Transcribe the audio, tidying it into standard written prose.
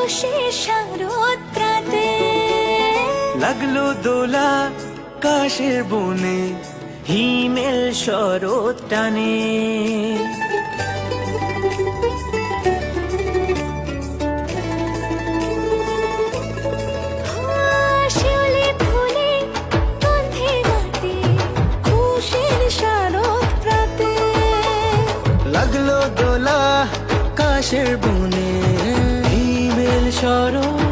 খুশির শারদ প্রাতে। লাগলো দোলা কাশের বনে, হিমেল শরৎ টানে। শিউলি ফুলে গন্ধে মাতে, খুশির শারদ প্রাতে। লাগলো দোলা কাশের বনে, হিমেল শরৎ